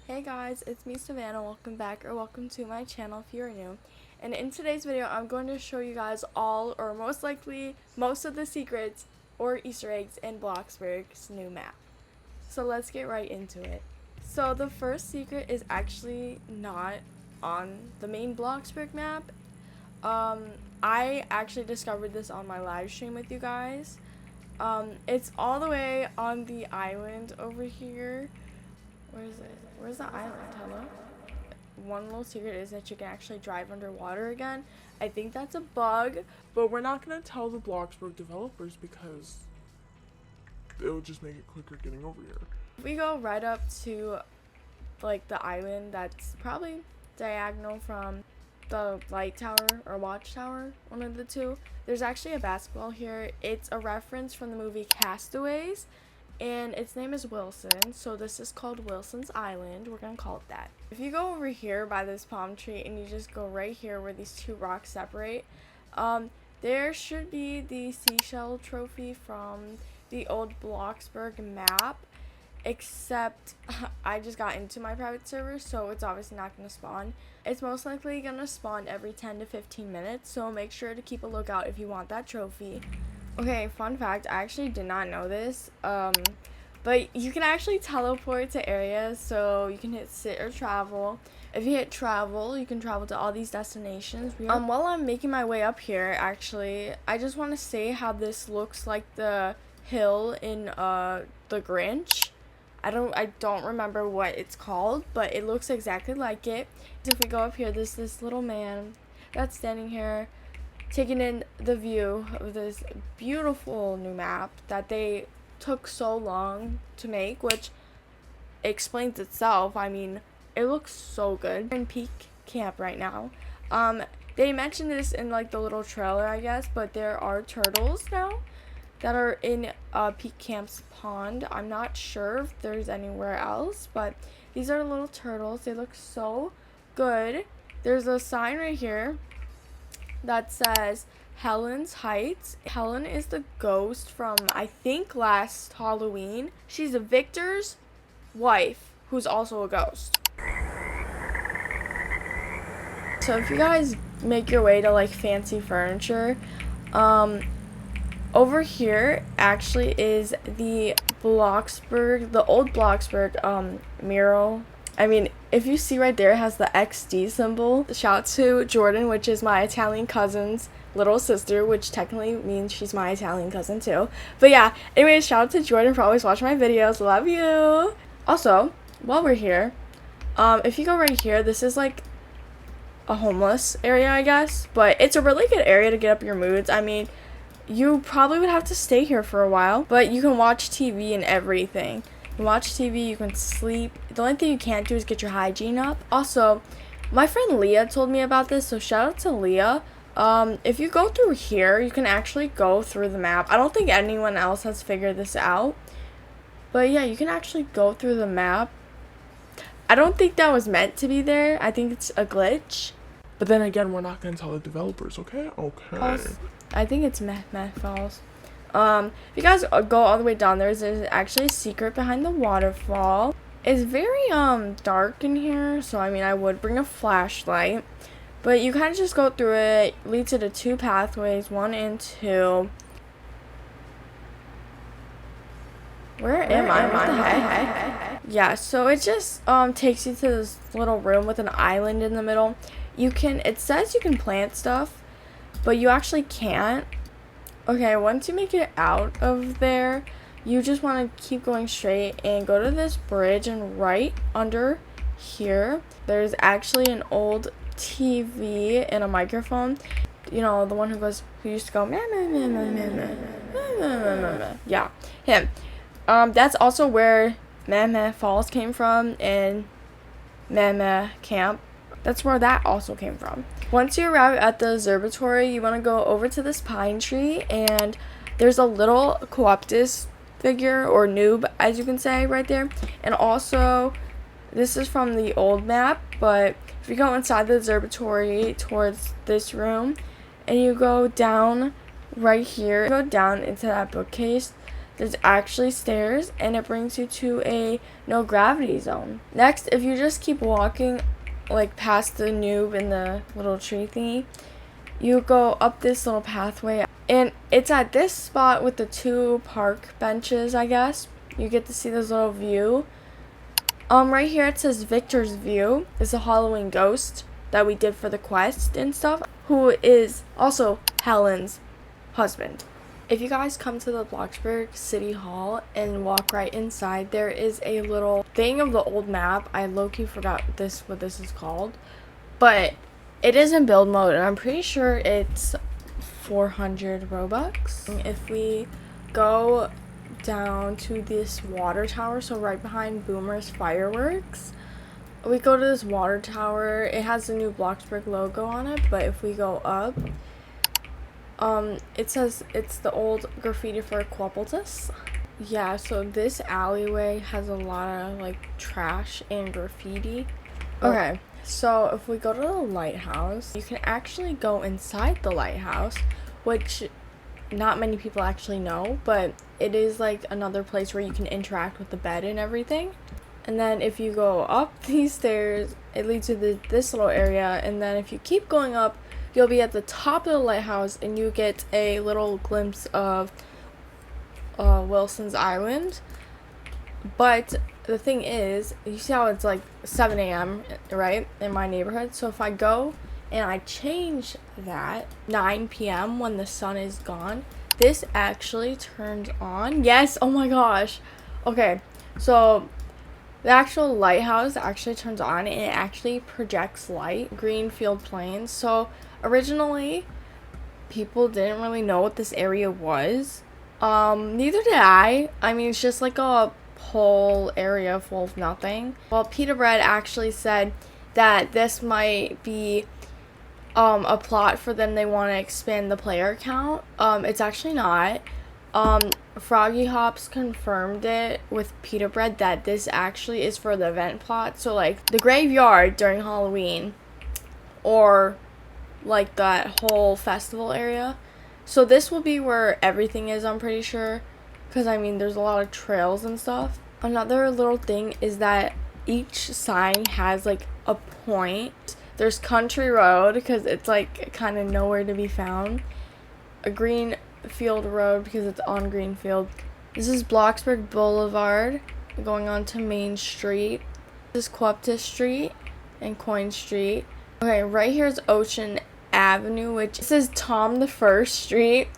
Hey guys, it's me Savannah. Welcome back or welcome to my channel if you're new. And in today's video, I'm going to show you guys all or most likely most of the secrets or Easter eggs in Bloxburg's new map. So let's get right into it. So the first secret is actually not on the main Bloxburg map. I actually discovered this on my live stream with you guys. It's all the way on the island over here. Where is it? Where's the island? Hello? One little secret is that you can actually drive underwater again. I think that's a bug, but we're not going to tell the Bloxburg developers because it would just make it quicker getting over here. If we go right up to like the island that's probably diagonal from the light tower or watchtower, one of the two, there's actually a basketball here. It's a reference from the movie Castaways, and its name is Wilson, so this is called Wilson's Island. We're gonna call it that. If you go over here by this palm tree and you just go right here where these two rocks separate, there should be the seashell trophy from the old Bloxburg map, except I just got into my private server, so it's obviously not going to spawn. It's most likely going to spawn every 10 to 15 minutes, so make sure to keep a lookout if you want that trophy. Okay, fun fact, I actually did not know this, but you can actually teleport to areas, so you can hit sit or travel. If you hit travel, you can travel to all these destinations. While I'm making my way up here, actually, I just want to say how this looks like the hill in the Grinch. I don't remember what it's called, but it looks exactly like it. If we go up here, there's this little man that's standing here taking in the view of this beautiful new map that they took so long to make, which explains itself. I mean, it looks so good. We're in peak camp right now. They mentioned this in like the little trailer, I guess, but there are turtles now that are in Peak Camp's pond. I'm not sure if there's anywhere else, but these are little turtles. They look so good. There's a sign right here that says Helen's Heights. Helen is the ghost from, I think, last Halloween. She's Victor's wife, who's also a ghost. So if you guys make your way to like fancy furniture, over here actually is the Bloxburg, the old Bloxburg mural. I mean, if you see right there, it has the XD symbol. Shout out to Jordan, which is my Italian cousin's little sister, which technically means she's my Italian cousin too. But yeah, anyways, shout out to Jordan for always watching my videos. Love you. Also, while we're here, if you go right here, this is like a homeless area, I guess. But it's a really good area to get up your moods. I mean, you probably would have to stay here for a while, but you can watch TV and everything. You can watch TV, you can sleep. The only thing you can't do is get your hygiene up. Also, my friend Leah told me about this, so shout out to Leah. If you go through here, you can actually go through the map. I don't think anyone else has figured this out, but yeah, you can actually go through the map. I don't think that was meant to be there. I think it's a glitch. But then again, we're not going to tell the developers, okay? Okay. Also, I think it's Meh Falls. If you guys go all the way down there's actually a secret behind the waterfall. It's very dark in here, so I mean I would bring a flashlight. But you kind of just go through it. It leads to the two pathways, 1 and 2. Where am I? What the heck? Yeah, so it just takes you to this little room with an island in the middle. It says you can plant stuff, but you actually can't. Okay, once you make it out of there, you just want to keep going straight and go to this bridge, and right under here, there's actually an old TV and a microphone. You know, the one who used to go, meh, meh, meh, meh, meh, meh, meh, meh, meh, meh. Yeah, him. That's also where Meh Meh Falls came from, and Meh Meh Camp. That's where that also came from. Once you arrive at the observatory, you want to go over to this pine tree, and there's a little Cooptus figure, or noob, as you can say, right there. And also, this is from the old map, but if you go inside the observatory towards this room, and you go down right here, go down into that bookcase, there's actually stairs, and it brings you to a no gravity zone. Next, if you just keep walking like past the noob and the little tree thingy, you go up this little pathway, and it's at this spot with the 2 park benches, I guess. You get to see this little view. Right here it says Victor's View. It's a Halloween ghost that we did for the quest and stuff, who is also Helen's husband. If you guys come to the Bloxburg City Hall and walk right inside, there is a little thing of the old map. I low-key forgot what this is called, but it is in build mode, and I'm pretty sure it's 400 Robux. If we go down to this water tower, so right behind Boomer's Fireworks, we go to this water tower. It has the new Bloxburg logo on it, but if we go up, it says it's the old graffiti for Quappletus. Yeah, so this alleyway has a lot of like trash and graffiti. Okay, so if we go to the lighthouse, you can actually go inside the lighthouse, which not many people actually know, but it is like another place where you can interact with the bed and everything. And then if you go up these stairs, it leads to this little area, and then if you keep going up, you'll be at the top of the lighthouse, and you get a little glimpse of Wilson's Island. But the thing is, you see how it's like 7 a.m., right, in my neighborhood? So if I go and I change that 9 p.m. when the sun is gone, this actually turns on. Yes, oh my gosh. Okay, so the actual lighthouse actually turns on, and it actually projects light. Greenfield Plains. So originally, people didn't really know what this area was. Neither did I. I mean, it's just like a whole area full of nothing. Well, Pita Bread actually said that this might be a plot for them. They want to expand the player count. It's actually not. Froggy Hops confirmed it with Pita Bread that this actually is for the event plot. So like the graveyard during Halloween, or like that whole festival area. So this will be where everything is, I'm pretty sure, because I mean there's a lot of trails and stuff. Another little thing is that each sign has like a point. There's Country Road because it's like kind of nowhere to be found. A Greenfield Road because it's on Greenfield. This is Bloxburg Boulevard going on to Main Street. This is Quaptis Street and Coin Street. Okay, right here is Ocean Avenue, which says Tom the First Street.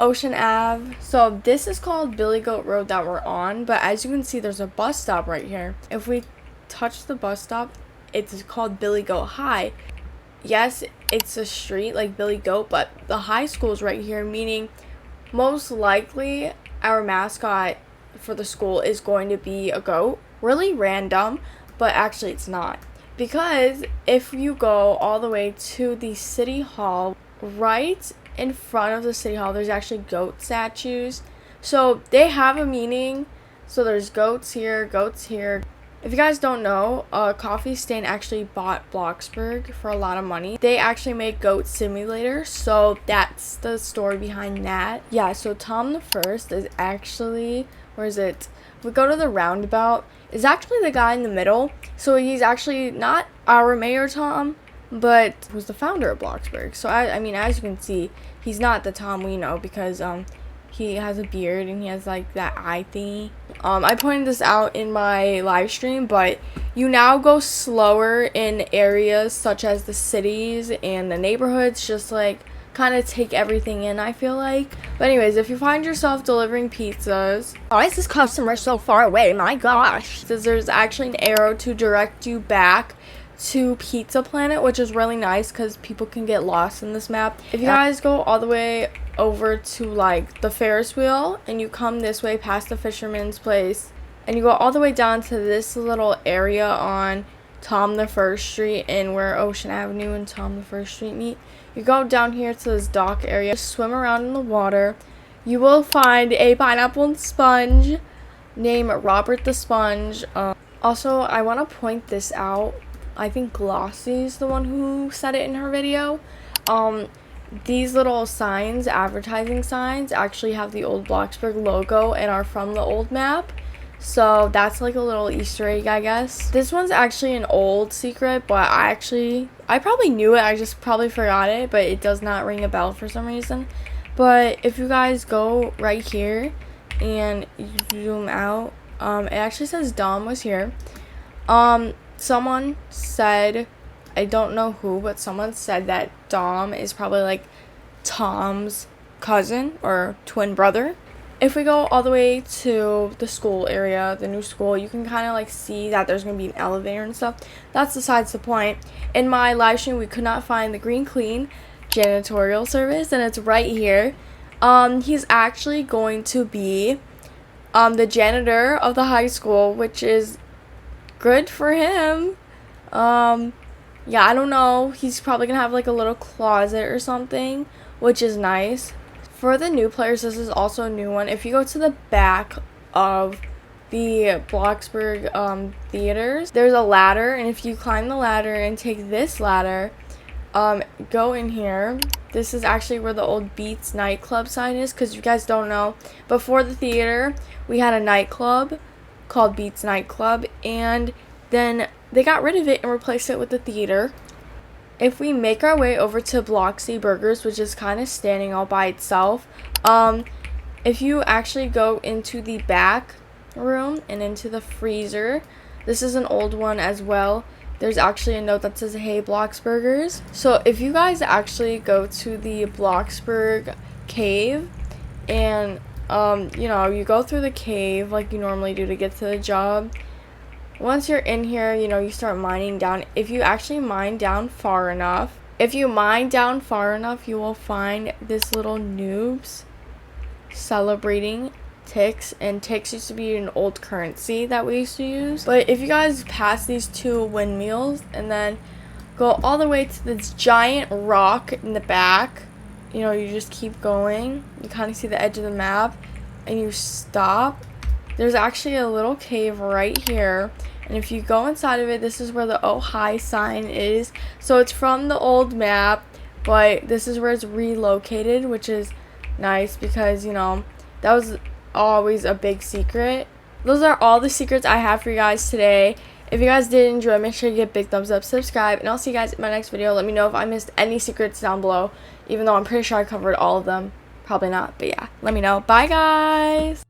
Ocean Ave. So this is called Billy Goat Road that we're on, but as you can see, there's a bus stop right here. If we touch the bus stop, it's called Billy Goat High. Yes, it's a street like Billy Goat, but the high school is right here, meaning most likely our mascot for the school is going to be a goat. Really random, but actually it's not. Because if you go all the way to the city hall, right in front of the city hall, there's actually goat statues. So they have a meaning. So there's goats here, goats here. If you guys don't know, Coffee Stain actually bought Bloxburg for a lot of money. They actually make Goat Simulator, so that's the story behind that. Yeah, so Tom the First is actually, where is it? If we go to the roundabout, is actually the guy in the middle. So he's actually not our Mayor Tom, but was the founder of Bloxburg. So I mean, as you can see, he's not the Tom we know because he has a beard and he has like that eye thingy. I pointed this out in my live stream, but you now go slower in areas such as the cities and the neighborhoods, just like kind of take everything in, I feel like. But anyways, if you find yourself delivering pizzas, why is this customer so far away? My gosh. There's actually an arrow to direct you back to Pizza Planet, which is really nice because people can get lost in this map. If you guys go all the way over to like the Ferris wheel and you come this way past the Fisherman's Place and you go all the way down to this little area on Tom the First Street and where Ocean Avenue and Tom the First Street meet, you go down here to this dock area, swim around in the water, you will find a pineapple sponge named Robert the Sponge. Also, I want to point this out. I think Glossy's the one who said it in her video. these little signs, advertising signs, actually have the old Bloxburg logo and are from the old map. So that's like a little Easter egg, I guess. This one's actually an old secret, but I probably knew it. I just probably forgot it, but it does not ring a bell for some reason. But if you guys go right here and you zoom out, it actually says Dom was here. Someone said, I don't know who, but someone said that Dom is probably like Tom's cousin or twin brother. If we go all the way to the school area, the new school, you can kind of like see that there's going to be an elevator and stuff. That's besides the point. In my live stream, we could not find the Green Clean janitorial service, and it's right here. He's actually going to be the janitor of the high school, which is good for him. Yeah, I don't know. He's probably going to have like a little closet or something, which is nice. For the new players, this is also a new one. If you go to the back of the Bloxburg theaters, there's a ladder, and if you climb the ladder and take this ladder, go in here. This is actually where the old Beats nightclub sign is, because you guys don't know, before the theater, we had a nightclub called Beats Nightclub, and then they got rid of it and replaced it with the theater. If we make our way over to Bloxy Burgers, which is kind of standing all by itself, if you actually go into the back room and into the freezer, this is an old one as well. There's actually a note that says, "Hey, Bloxburgers." So if you guys actually go to the Bloxburg cave and, you know, you go through the cave like you normally do to get to the job. Once you're in here, you know, you start mining down. If you actually mine down far enough, you will find this little noobs celebrating ticks, and ticks used to be an old currency that we used to use. But if you guys pass these two windmills and then go all the way to this giant rock in the back, you know, you just keep going. You kind of see the edge of the map and you stop. There's actually a little cave right here, and if you go inside of it, this is where the "Oh Hi" sign is. So it's from the old map, but this is where it's relocated, which is nice because, you know, that was always a big secret. Those are all the secrets I have for you guys today. If you guys did enjoy, make sure you give a big thumbs up, subscribe, and I'll see you guys in my next video. Let me know if I missed any secrets down below, even though I'm pretty sure I covered all of them. Probably not, but yeah, let me know. Bye, guys!